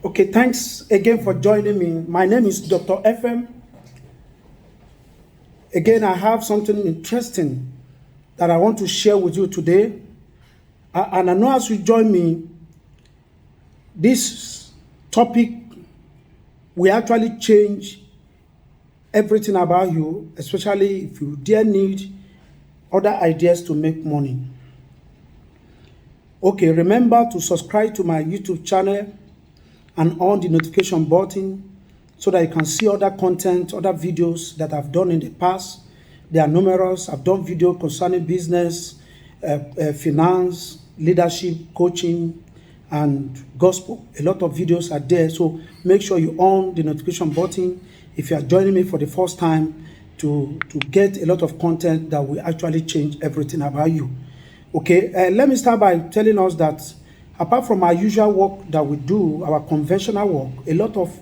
Okay, thanks again for joining me. My name is Dr. FM. Again, I have something interesting that I want to share with you today. And I know as you join me, this topic will actually change everything about you, especially if you dare need other ideas to make money. Okay, remember to subscribe to my YouTube channel and on the notification button so that you can see other content, other videos that I've done in the past. They are numerous. I've done videos concerning business, finance, leadership, coaching, and gospel. A lot of videos are there. So make sure you on the notification button if you are joining me for the first time to get a lot of content that will actually change everything about you. Okay, let me start by telling us that apart from our usual work that we do, our conventional work, a lot of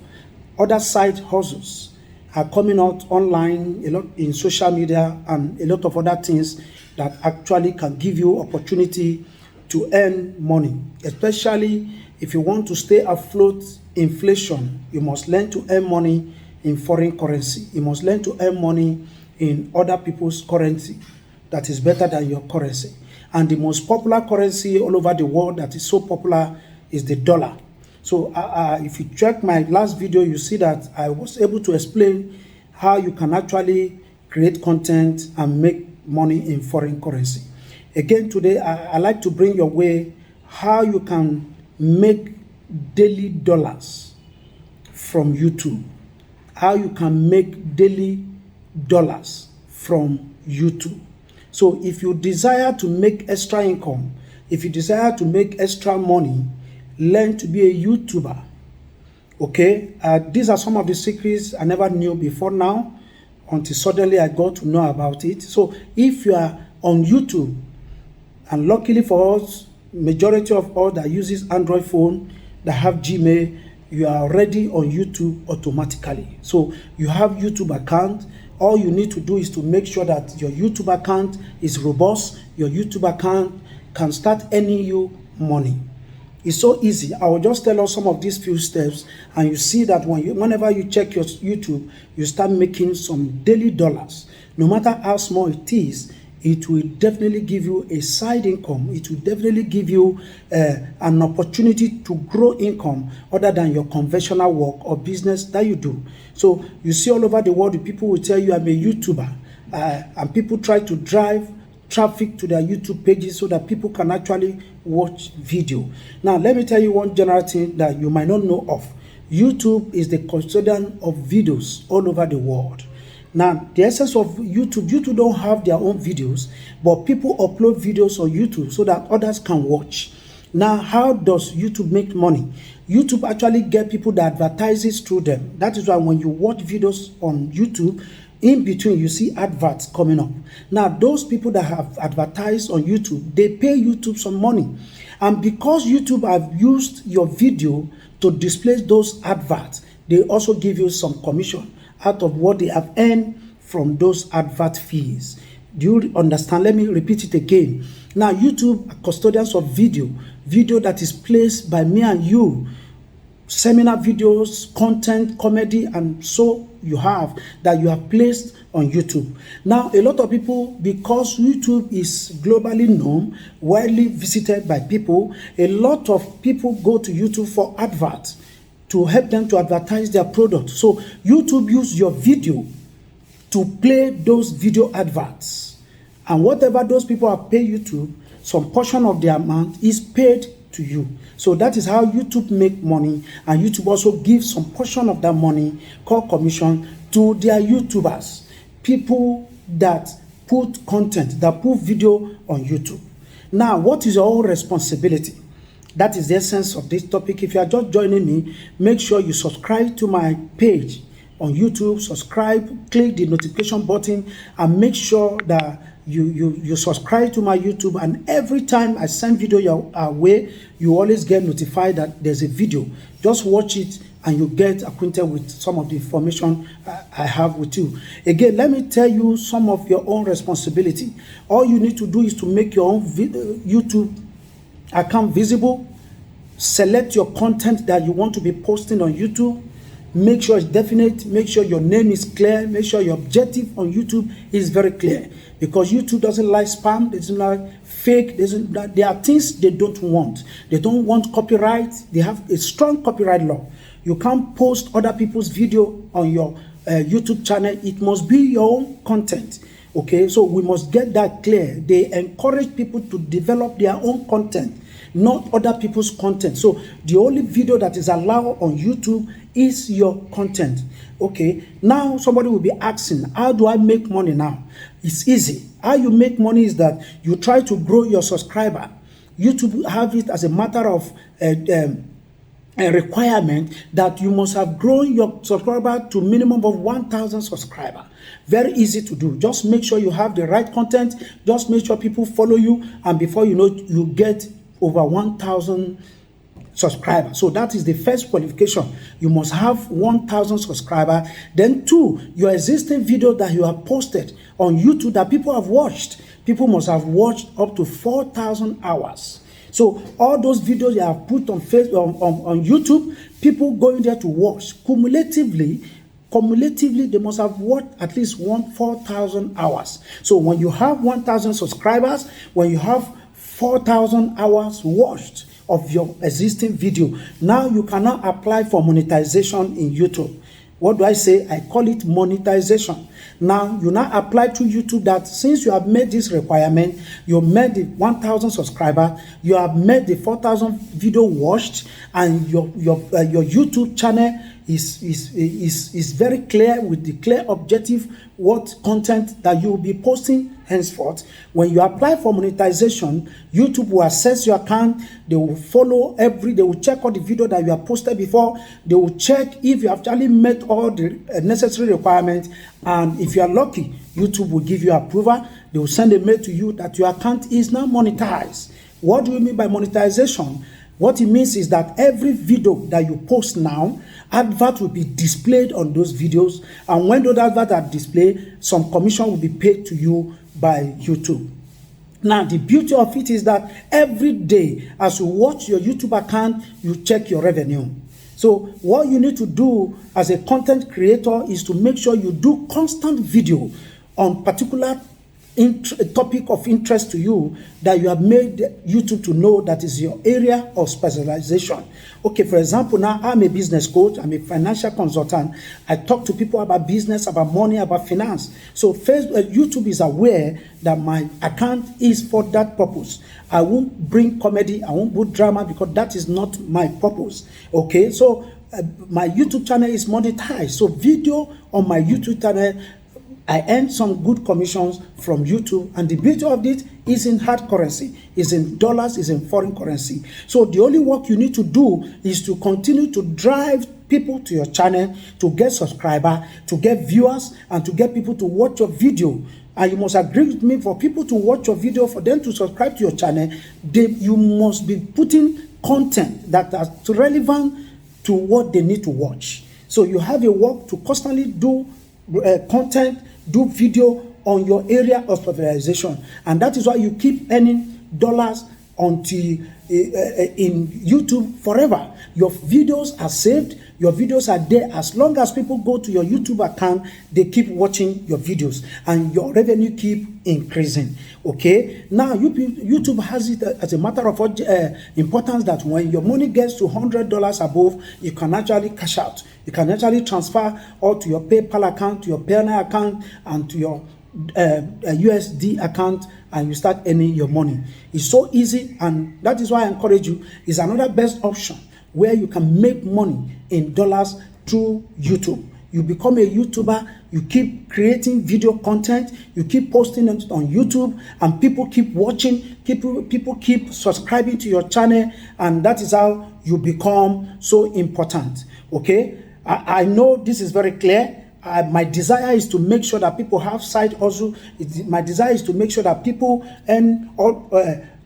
other side hustles are coming out online, a lot in social media, and a lot of other things that actually can give you opportunity to earn money. Especially if you want to stay afloat inflation, you must learn to earn money in foreign currency. You must learn to earn money in other people's currency that is better than your currency. And the most popular currency all over the world that is so popular is the dollar. So if you check my last video, you see that I was able to explain how you can actually create content and make money in foreign currency. Again, today, I like to bring your way how you can make daily dollars from YouTube. How you can make daily dollars from YouTube. So if you desire to make extra income, if you desire to make extra money, learn to be a YouTuber. Okay, these are some of the secrets I never knew before now, until suddenly I got to know about it. So if you are on YouTube, and luckily for us, majority of us that uses Android phone, that have Gmail, you are already on YouTube automatically. So you have YouTube account. All you need to do is to make sure that your YouTube account is robust. Your YouTube account can start earning you money. It's so easy. I will just tell us some of these few steps, and you see that whenever you check your YouTube, you start making some daily dollars. No matter how small it is, it will definitely give you a side income. It will definitely give you an opportunity to grow income other than your conventional work or business that you do. So you see all over the world, the people will tell you I'm a YouTuber, and people try to drive traffic to their YouTube pages so that people can actually watch video. Now, let me tell you one general thing that you might not know of. YouTube is the custodian of videos all over the world. Now, the essence of YouTube don't have their own videos, but people upload videos on YouTube so that others can watch. Now, how does YouTube make money? YouTube actually get people that advertises through them. That is why when you watch videos on YouTube, in between you see adverts coming up. Now, those people that have advertised on YouTube, they pay YouTube some money. And because YouTube have used your video to display those adverts, they also give you some commission out of what they have earned from those advert fees. Do you understand? Let me repeat it again. Now, YouTube are custodians of video that is placed by me and you, seminar videos, content, comedy, and so you have placed on YouTube. Now, a lot of people, because YouTube is globally known, widely visited by people, a lot of people go to YouTube for adverts to help them to advertise their product. So YouTube use your video to play those video adverts. And whatever those people are paying YouTube, some portion of the amount is paid to you. So that is how YouTube make money. And YouTube also gives some portion of that money called commission to their YouTubers. People that put content, that put video on YouTube. Now, what is your own responsibility? That is the essence of this topic. If you are just joining me, make sure you subscribe to my page on YouTube. Subscribe, click the notification button, and make sure that you subscribe to my YouTube. And every time I send video your way, you always get notified that there's a video. Just watch it and you get acquainted with some of the information I have with you. Again, let me tell you some of your own responsibility. All you need to do is to make your own YouTube account visible, Select your content that you want to be posting on YouTube. Make sure it's definite. Make sure your name is clear. Make sure your objective on YouTube is very clear, because YouTube doesn't like spam. It doesn't like fake. There are things they don't want. They don't want copyright. They have a strong copyright law. You can't post other people's video on your YouTube channel. It must be your own content. Okay, so we must get that clear. They encourage people to develop their own content, not other people's content. So the only video that is allowed on YouTube is your content. Okay, now somebody will be asking, how do I make money now? It's easy. How you make money is that you try to grow your subscriber. YouTube have it as a matter of a requirement that you must have grown your subscriber to minimum of 1,000 subscribers. Very easy to do. Just make sure you have the right content. Just make sure people follow you, and before you know, you get over 1,000 subscribers. So that is the first qualification. You must have 1,000 subscribers. Then 2, your existing video that you have posted on YouTube that people have watched. People must have watched up to 4,000 hours. So all those videos you have put on Facebook, on YouTube, people going there to watch. Cumulatively, they must have watched at least 4,000 hours. So when you have 1,000 subscribers, when you have 4,000 hours watched of your existing video, now you cannot apply for monetization in YouTube. What do I say? I call it monetization. Now, you now apply to YouTube that since you have made this requirement, you made the 1,000 subscribers, you have made the 4,000 video watched, and your YouTube channel is very clear with the clear objective what content that you will be posting henceforth. When you apply for monetization, YouTube will assess your account. They will follow they will check all the video that you have posted before. They will check if you have actually met all the necessary requirements, and if you are lucky, YouTube will give you approval. They will send a mail to you that your account is now monetized. What do you mean by monetization? What it means is that every video that you post now, advert will be displayed on those videos, and when those adverts are displayed, some commission will be paid to you by YouTube. Now, the beauty of it is that every day as you watch your YouTube account, you check your revenue. So what you need to do as a content creator is to make sure you do constant video on particular topic of interest to you that you have made YouTube to know that is your area of specialization. Okay, for example, now I'm a business coach, I'm a financial consultant. I talk to people about business, about money, about finance. So YouTube is aware that my account is for that purpose. I won't bring comedy, I won't put drama, because that is not my purpose. Okay, so my YouTube channel is monetized. So video on my YouTube channel, I earn some good commissions from YouTube, and the beauty of it is in hard currency, is in dollars, is in foreign currency. So the only work you need to do is to continue to drive people to your channel, to get subscribers, to get viewers, and to get people to watch your video. And you must agree with me, for people to watch your video, for them to subscribe to your channel, you must be putting content that is relevant to what they need to watch. So you have a work to constantly do content, do video on your area of specialization, and that is why you keep earning dollars until in YouTube forever. Your videos are saved, your videos are there. As long as people go to your YouTube account, they keep watching your videos, and your revenue keep increasing. Okay, now YouTube has it as a matter of importance that when your money gets to $100 above, you can actually cash out. You can actually transfer all to your PayPal account, to your Payoneer account, and to your USD account, and you start earning your money. It's so easy, and that is why I encourage you. It's another best option where you can make money in dollars through YouTube. You become a YouTuber, you keep creating video content, you keep posting it on YouTube, and people keep watching, people keep subscribing to your channel, and that is how you become so important. Okay, I know this is very clear. My desire is to make sure that people have side hustle. My desire is to make sure that people earn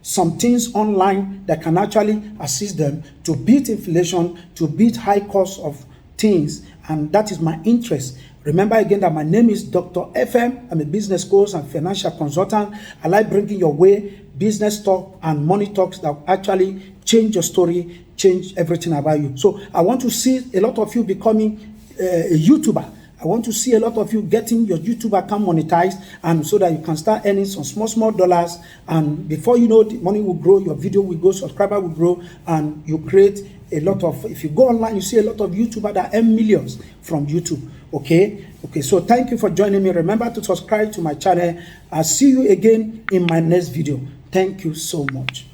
some things online that can actually assist them to beat inflation, to beat high cost of things, and that is my interest. Remember again that my name is Dr. FM. I'm a business coach and financial consultant. I like bringing your way business talk and money talks that actually change your story, change everything about you. So I want to see a lot of you becoming a YouTuber. I want to see a lot of you getting your YouTube account monetized, and so that you can start earning some small dollars, and before you know, the money will grow, your video will go, subscriber will grow, and you create a lot of, if you go online, you see a lot of YouTubers that earn millions from YouTube. Okay, so thank you for joining me. Remember to subscribe to my channel. I'll see you again in my next video. Thank you so much.